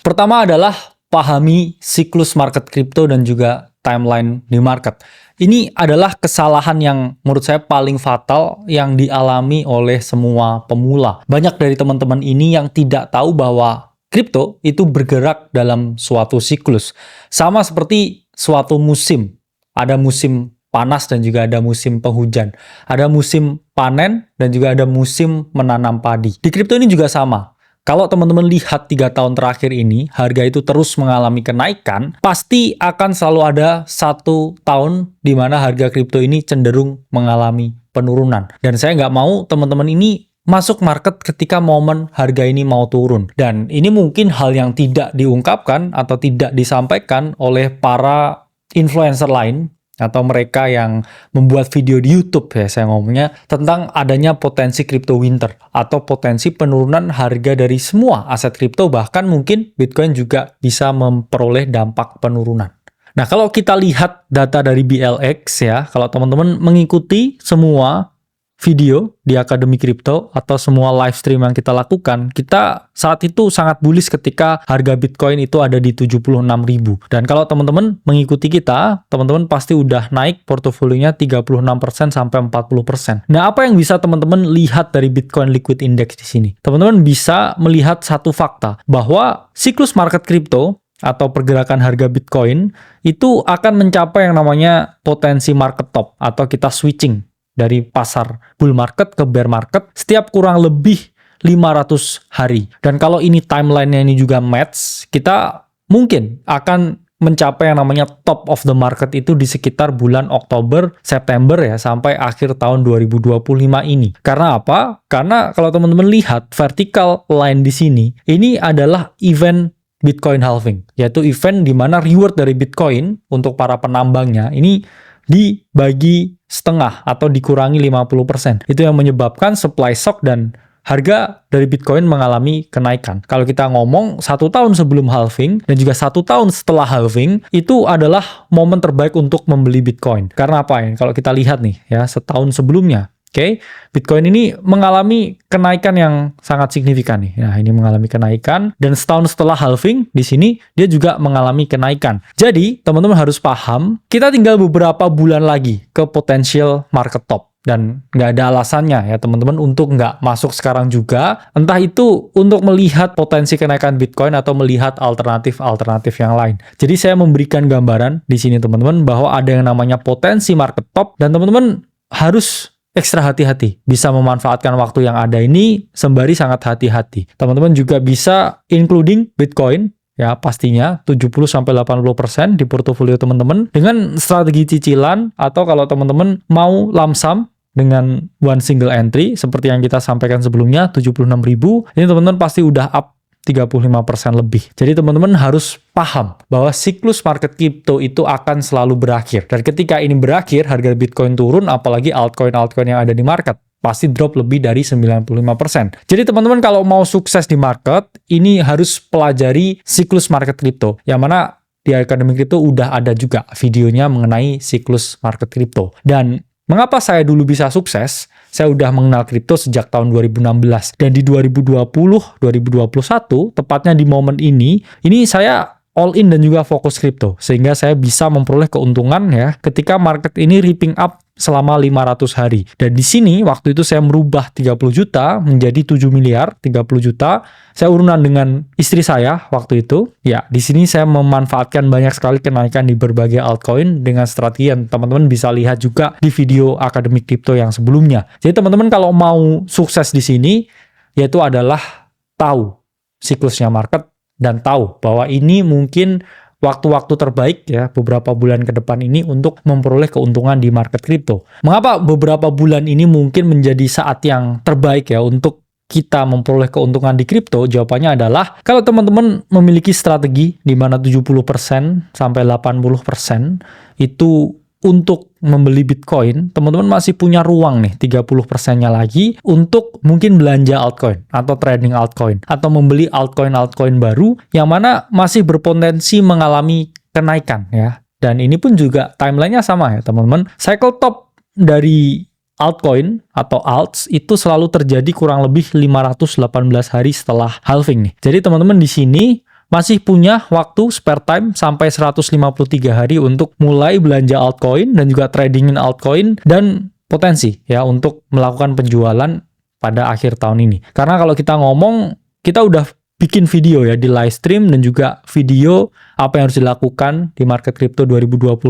Pertama adalah pahami siklus market kripto dan juga timeline di market. Ini adalah kesalahan yang menurut saya paling fatal yang dialami oleh semua pemula. Banyak dari teman-teman ini yang tidak tahu bahwa kripto itu bergerak dalam suatu siklus. Sama seperti suatu musim. Ada musim panas dan juga ada musim penghujan. Ada musim panen dan juga ada musim menanam padi. Di kripto ini juga sama. Kalau teman-teman lihat 3 tahun terakhir ini, harga itu terus mengalami kenaikan, pasti akan selalu ada 1 tahun di mana harga kripto ini cenderung mengalami penurunan. Dan saya nggak mau teman-teman ini masuk market ketika momen harga ini mau turun. Dan ini mungkin hal yang tidak diungkapkan atau tidak disampaikan oleh para influencer lain, atau mereka yang membuat video di YouTube ya, saya ngomongnya tentang adanya potensi crypto winter atau potensi penurunan harga dari semua aset kripto, bahkan mungkin Bitcoin juga bisa memperoleh dampak penurunan. Nah, kalau kita lihat data dari BLX ya, kalau teman-teman mengikuti semua video di Akademi Kripto atau semua live stream yang kita lakukan, kita saat itu sangat bullish ketika harga Bitcoin itu ada di 76.000. Dan kalau teman-teman mengikuti kita, teman-teman pasti udah naik portofolionya 36% sampai 40%. Nah, apa yang bisa teman-teman lihat dari Bitcoin Liquid Index di sini? Teman-teman bisa melihat satu fakta, bahwa siklus market kripto atau pergerakan harga Bitcoin itu akan mencapai yang namanya potensi market top, atau kita switching dari pasar bull market ke bear market setiap kurang lebih 500 hari. Dan kalau ini timeline-nya ini juga match, kita mungkin akan mencapai yang namanya top of the market itu di sekitar bulan Oktober, September ya, sampai akhir tahun 2025 ini. Karena apa? Karena kalau teman-teman lihat vertical line di sini, ini adalah event Bitcoin halving, yaitu event di mana reward dari Bitcoin untuk para penambangnya ini dibagi setengah atau dikurangi 50%. Itu yang menyebabkan supply shock dan harga dari Bitcoin mengalami kenaikan. Kalau kita ngomong 1 tahun sebelum halving dan juga 1 tahun setelah halving, itu adalah momen terbaik untuk membeli Bitcoin. Karena apa ya? Kalau kita lihat nih ya, setahun sebelumnya, Bitcoin ini mengalami kenaikan yang sangat signifikan nih. Nah, ini mengalami kenaikan, dan setahun setelah halving di sini dia juga mengalami kenaikan. Jadi, teman-teman harus paham, kita tinggal beberapa bulan lagi ke potensial market top. Dan nggak ada alasannya ya teman-teman untuk nggak masuk sekarang juga. Entah itu untuk melihat potensi kenaikan Bitcoin atau melihat alternatif-alternatif yang lain. Jadi saya memberikan gambaran di sini teman-teman bahwa ada yang namanya potensi market top, dan teman-teman harus ekstra hati-hati, bisa memanfaatkan waktu yang ada ini sembari sangat hati-hati. Teman-teman juga bisa including Bitcoin, ya pastinya 70-80% di portofolio teman-teman dengan strategi cicilan, atau kalau teman-teman mau lump sum dengan one single entry seperti yang kita sampaikan sebelumnya 76.000, ini teman-teman pasti udah up 35% lebih. Jadi teman-teman harus paham bahwa siklus market crypto itu akan selalu berakhir. Dan ketika ini berakhir, harga Bitcoin turun, apalagi altcoin-altcoin yang ada di market pasti drop lebih dari 95%. Jadi teman-teman kalau mau sukses di market, ini harus pelajari siklus market crypto. Yang mana di Akademi Kripto udah ada juga videonya mengenai siklus market crypto. Dan mengapa saya dulu bisa sukses? Saya udah mengenal kripto sejak tahun 2016. Dan di 2020-2021, tepatnya di momen ini saya all in dan juga fokus kripto. Sehingga saya bisa memperoleh keuntungan ya ketika market ini ripping up selama 500 hari. Dan di sini waktu itu saya merubah 30 juta menjadi 7 miliar, 30 juta. Saya urunan dengan istri saya waktu itu. Ya, di sini saya memanfaatkan banyak sekali kenaikan di berbagai altcoin dengan strategi yang teman-teman bisa lihat juga di video Akademi Kripto yang sebelumnya. Jadi teman-teman kalau mau sukses di sini, yaitu adalah tahu siklusnya market dan tahu bahwa ini mungkin waktu-waktu terbaik ya beberapa bulan ke depan ini untuk memperoleh keuntungan di market kripto. Mengapa beberapa bulan ini mungkin menjadi saat yang terbaik ya untuk kita memperoleh keuntungan di kripto? Jawabannya adalah kalau teman-teman memiliki strategi di mana 70% sampai 80% itu untuk membeli Bitcoin, teman-teman masih punya ruang nih 30%-nya lagi untuk mungkin belanja altcoin atau trading altcoin atau membeli altcoin-altcoin baru yang mana masih berpotensi mengalami kenaikan ya. Dan ini pun juga timelinenya sama ya teman-teman. Cycle top dari altcoin atau alts itu selalu terjadi kurang lebih 518 hari setelah halving nih. Jadi teman-teman di sini masih punya waktu spare time sampai 153 hari untuk mulai belanja altcoin dan juga tradingin altcoin dan potensi ya untuk melakukan penjualan pada akhir tahun ini. Karena kalau kita ngomong, kita udah bikin video ya di live stream dan juga video apa yang harus dilakukan di market crypto 2025.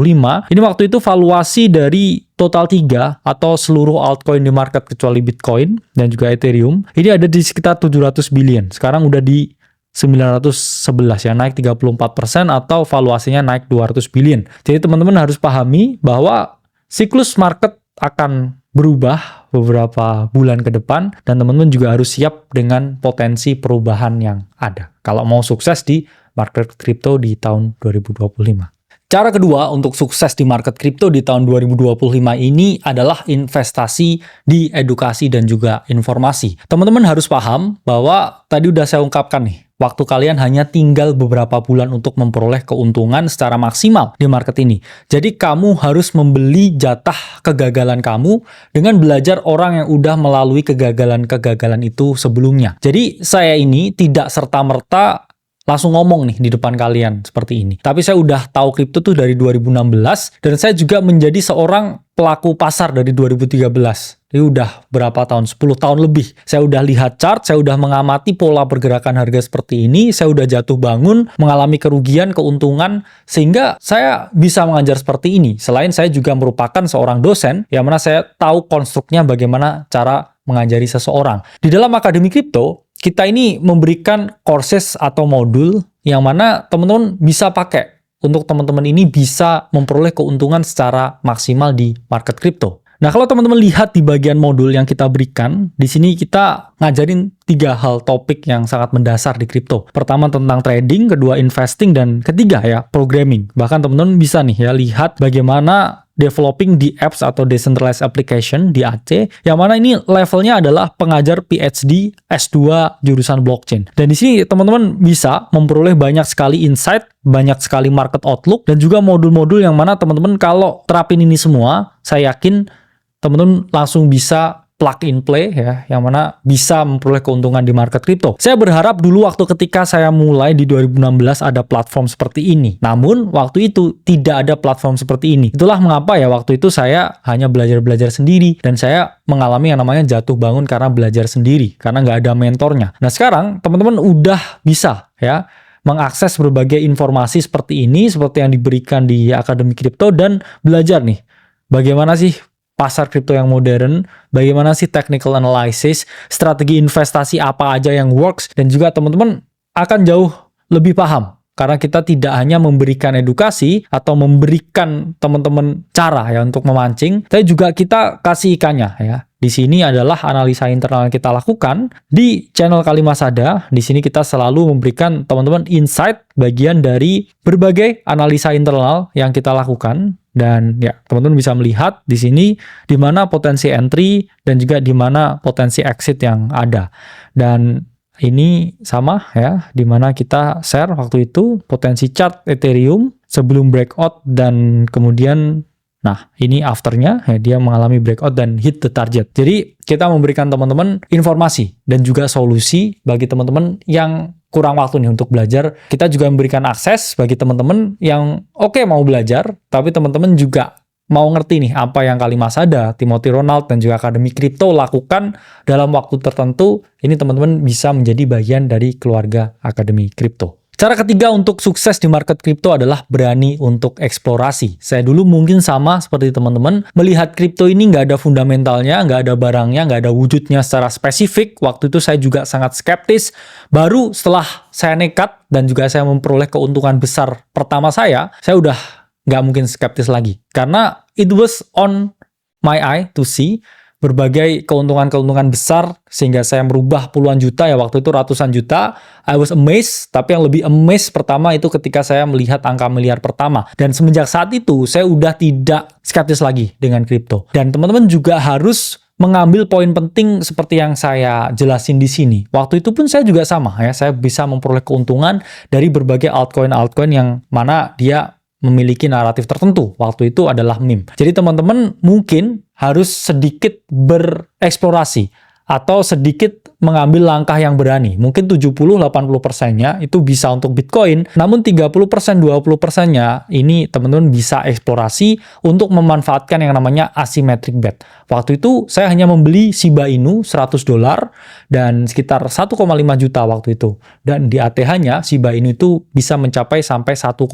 Ini waktu itu valuasi dari total 3 atau seluruh altcoin di market kecuali Bitcoin dan juga Ethereum. Ini ada di sekitar 700 billion. Sekarang udah di 911 ya, naik 34% atau valuasinya naik 200 billion. Jadi teman-teman harus pahami bahwa siklus market akan berubah beberapa bulan ke depan dan teman-teman juga harus siap dengan potensi perubahan yang ada kalau mau sukses di market crypto di tahun 2025. Cara kedua untuk sukses di market crypto di tahun 2025 ini adalah investasi di edukasi dan juga informasi. Teman-teman harus paham bahwa tadi udah saya ungkapkan nih, waktu kalian hanya tinggal beberapa bulan untuk memperoleh keuntungan secara maksimal di market ini. Jadi kamu harus membeli jatah kegagalan kamu dengan belajar orang yang udah melalui kegagalan-kegagalan itu sebelumnya. Jadi saya ini tidak serta-merta langsung ngomong nih di depan kalian seperti ini. Tapi saya udah tahu kripto tuh dari 2016 dan saya juga menjadi seorang pelaku pasar dari 2013. Jadi udah berapa tahun? 10 tahun lebih. Saya udah lihat chart, saya udah mengamati pola pergerakan harga seperti ini, saya udah jatuh bangun, mengalami kerugian, keuntungan, sehingga saya bisa mengajar seperti ini. Selain saya juga merupakan seorang dosen, yang mana saya tahu konstruknya bagaimana cara mengajari seseorang. Di dalam Akademi Kripto, kita ini memberikan courses atau modul yang mana teman-teman bisa pakai untuk teman-teman ini bisa memperoleh keuntungan secara maksimal di market crypto. Nah, kalau teman-teman lihat di bagian modul yang kita berikan, di sini kita ngajarin 3 hal topik yang sangat mendasar di kripto. Pertama tentang trading, kedua investing, dan ketiga ya programming. Bahkan teman-teman bisa nih ya lihat bagaimana developing di apps atau decentralized application di AC, yang mana ini levelnya adalah pengajar PhD S2 jurusan blockchain. Dan di sini teman-teman bisa memperoleh banyak sekali insight, banyak sekali market outlook, dan juga modul-modul yang mana teman-teman kalau terapin ini semua, saya yakin teman-teman langsung bisa plug and play ya, yang mana bisa memperoleh keuntungan di market crypto. Saya berharap dulu waktu ketika saya mulai di 2016 ada platform seperti ini. Namun waktu itu tidak ada platform seperti ini. Itulah mengapa ya waktu itu saya hanya belajar-belajar sendiri dan saya mengalami yang namanya jatuh bangun karena belajar sendiri, karena nggak ada mentornya. Nah sekarang teman-teman udah bisa ya mengakses berbagai informasi seperti ini, seperti yang diberikan di Akademi Kripto, dan belajar nih bagaimana sih pasar kripto yang modern, bagaimana sih technical analysis, strategi investasi apa aja yang works, dan juga teman-teman akan jauh lebih paham. Karena kita tidak hanya memberikan edukasi atau memberikan teman-teman cara ya untuk memancing, tapi juga kita kasih ikannya ya. Di sini adalah analisa internal yang kita lakukan di channel Kalimasada. Di sini kita selalu memberikan teman-teman insight bagian dari berbagai analisa internal yang kita lakukan. Dan ya, teman-teman bisa melihat di sini di mana potensi entry dan juga di mana potensi exit yang ada. Dan ini sama ya, di mana kita share waktu itu potensi chart Ethereum sebelum breakout dan kemudian nah, ini afternya, ya, dia mengalami breakout dan hit the target. Jadi, kita memberikan teman-teman informasi dan juga solusi bagi teman-teman yang kurang waktu nih untuk belajar. Kita juga memberikan akses bagi teman-teman yang mau belajar, tapi teman-teman juga mau ngerti nih apa yang Kalimasada, Timothy Ronald, dan juga Akademi Kripto lakukan dalam waktu tertentu. Ini teman-teman bisa menjadi bagian dari keluarga Akademi Kripto. Cara ketiga untuk sukses di market kripto adalah berani untuk eksplorasi. Saya dulu mungkin sama seperti teman-teman, melihat kripto ini nggak ada fundamentalnya, nggak ada barangnya, nggak ada wujudnya secara spesifik. Waktu itu saya juga sangat skeptis. Baru setelah saya nekat dan juga saya memperoleh keuntungan besar pertama saya udah nggak mungkin skeptis lagi. Karena it was on my eye to see berbagai keuntungan-keuntungan besar sehingga saya merubah puluhan juta ya, waktu itu ratusan juta. I was amazed, tapi yang lebih amazed pertama itu ketika saya melihat angka miliar pertama. Dan semenjak saat itu saya udah tidak skeptis lagi dengan kripto. Dan teman-teman juga harus mengambil poin penting seperti yang saya jelasin di sini. Waktu itu pun saya juga sama ya, saya bisa memperoleh keuntungan dari berbagai altcoin yang mana dia memiliki naratif tertentu. Waktu itu adalah meme. Jadi teman-teman mungkin harus sedikit bereksplorasi atau sedikit mengambil langkah yang berani. Mungkin 70-80%-nya itu bisa untuk Bitcoin, namun 30%-20%-nya ini teman-teman bisa eksplorasi untuk memanfaatkan yang namanya asymmetric bet. Waktu itu saya hanya membeli Shiba Inu $100 dan sekitar 1,5 juta waktu itu. Dan di ATH-nya Shiba Inu itu bisa mencapai sampai 1,8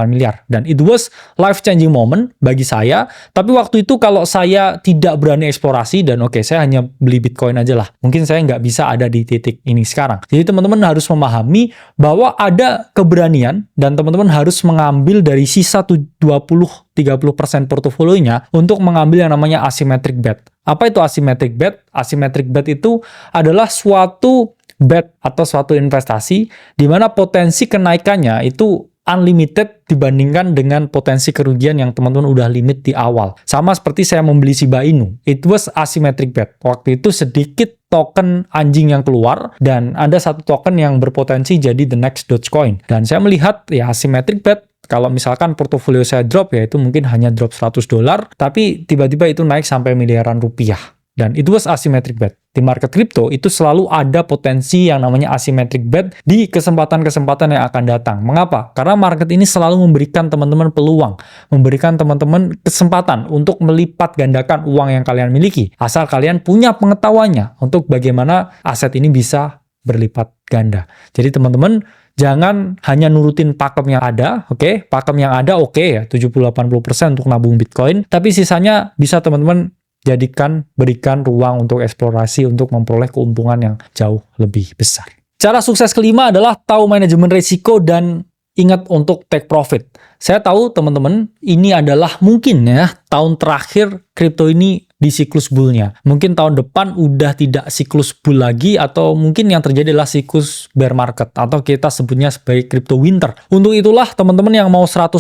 miliar. Dan it was life changing moment bagi saya. Tapi waktu itu kalau saya tidak berani eksplorasi dan oke, saya hanya beli Bitcoin aja lah. Mungkin saya nggak bisa ada di titik ini sekarang. Jadi teman-teman harus memahami bahwa ada keberanian dan teman-teman harus mengambil dari sisa 20-30% portofolionya untuk mengambil yang namanya asymmetric bet. Apa itu asymmetric bet? Asymmetric bet itu adalah suatu bet atau suatu investasi di mana potensi kenaikannya itu unlimited dibandingkan dengan potensi kerugian yang teman-teman udah limit di awal. Sama seperti saya membeli Shiba Inu. It was asymmetric bet. Waktu itu sedikit token anjing yang keluar dan ada satu token yang berpotensi jadi the next Dogecoin. Dan saya melihat ya asymmetric bet, kalau misalkan portofolio saya drop ya itu mungkin hanya drop $100, tapi tiba-tiba itu naik sampai miliaran rupiah. Dan itu was asymmetric bet. Di market crypto itu selalu ada potensi yang namanya asymmetric bet di kesempatan-kesempatan yang akan datang. Mengapa? Karena market ini selalu memberikan teman-teman peluang, memberikan teman-teman kesempatan untuk melipat gandakan uang yang kalian miliki. Asal kalian punya pengetahuannya untuk bagaimana aset ini bisa berlipat ganda. Jadi teman-teman jangan hanya nurutin pakem yang ada, oke? Pakem yang ada oke ya, 70-80% untuk nabung Bitcoin, tapi sisanya bisa teman-teman berikan ruang untuk eksplorasi untuk memperoleh keuntungan yang jauh lebih besar. Cara sukses kelima adalah tahu manajemen risiko dan ingat untuk take profit. Saya tahu teman-teman ini adalah mungkin ya tahun terakhir kripto ini di siklus bull-nya. Mungkin tahun depan udah tidak siklus bull lagi atau mungkin yang terjadi adalah siklus bear market atau kita sebutnya sebagai crypto winter. Untuk itulah teman-teman yang mau 100%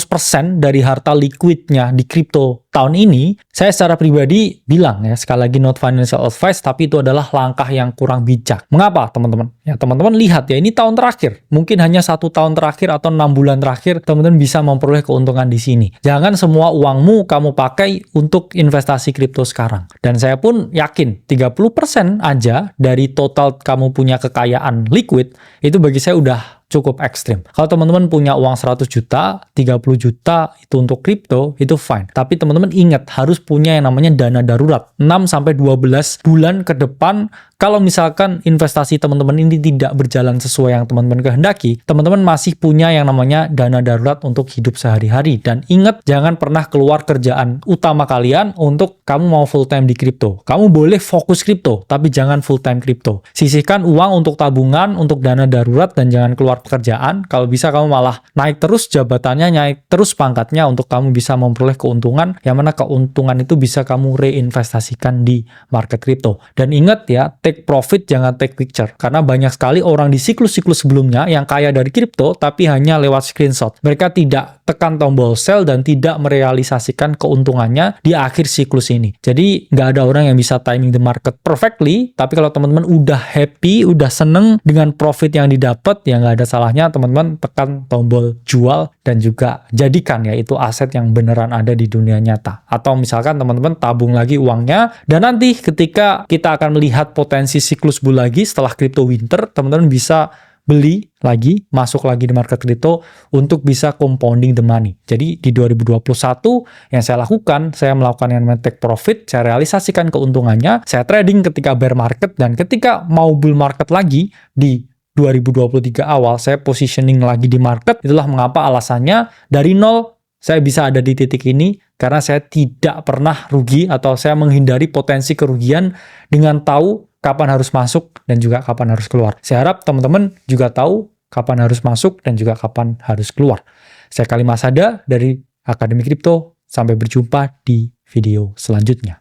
dari harta liquidnya di kripto tahun ini, saya secara pribadi bilang ya, sekali lagi not financial advice, tapi itu adalah langkah yang kurang bijak. Mengapa teman-teman? Ya teman-teman lihat ya, ini tahun terakhir. Mungkin hanya 1 tahun terakhir atau 6 bulan terakhir teman-teman bisa memperoleh keuntungan di sini. Jangan semua uangmu kamu pakai untuk investasi kripto sekarang. Dan saya pun yakin 30% aja dari total kamu punya kekayaan liquid, itu bagi saya udah cukup ekstrim. Kalau teman-teman punya uang 100 juta, 30 juta itu untuk kripto, itu fine. Tapi teman-teman ingat, harus punya yang namanya dana darurat. 6-12 bulan ke depan, kalau misalkan investasi teman-teman ini tidak berjalan sesuai yang teman-teman kehendaki, teman-teman masih punya yang namanya dana darurat untuk hidup sehari-hari. Dan ingat, jangan pernah keluar kerjaan utama kalian untuk kamu mau full time di kripto. Kamu boleh fokus kripto, tapi jangan full time kripto. Sisihkan uang untuk tabungan, untuk dana darurat, dan jangan keluar pekerjaan. Kalau bisa kamu malah naik terus jabatannya, naik terus pangkatnya untuk kamu bisa memperoleh keuntungan, yang mana keuntungan itu bisa kamu reinvestasikan di market kripto. Dan ingat ya, take profit jangan take picture, karena banyak sekali orang di siklus-siklus sebelumnya yang kaya dari kripto tapi hanya lewat screenshot. Mereka tidak tekan tombol sell dan tidak merealisasikan keuntungannya di akhir siklus ini. Jadi nggak ada orang yang bisa timing the market perfectly, tapi kalau teman-teman udah happy, udah seneng dengan profit yang didapat, ya nggak ada salahnya teman-teman tekan tombol jual dan juga jadikan ya itu aset yang beneran ada di dunia nyata. Atau misalkan teman-teman tabung lagi uangnya, dan nanti ketika kita akan melihat potensi siklus bull lagi setelah crypto winter, teman-teman bisa beli lagi, masuk lagi di market kripto untuk bisa compounding the money. Jadi di 2021 yang saya lakukan, saya melakukan yang namanya take profit, saya realisasikan keuntungannya, saya trading ketika bear market, dan ketika mau bull market lagi di 2023 awal, saya positioning lagi di market. Itulah mengapa alasannya dari nol saya bisa ada di titik ini, karena saya tidak pernah rugi atau saya menghindari potensi kerugian dengan tahu kapan harus masuk dan juga kapan harus keluar. Saya harap teman-teman juga tahu kapan harus masuk dan juga kapan harus keluar. Saya Khalil Masada dari Akademi Kripto. Sampai berjumpa di video selanjutnya.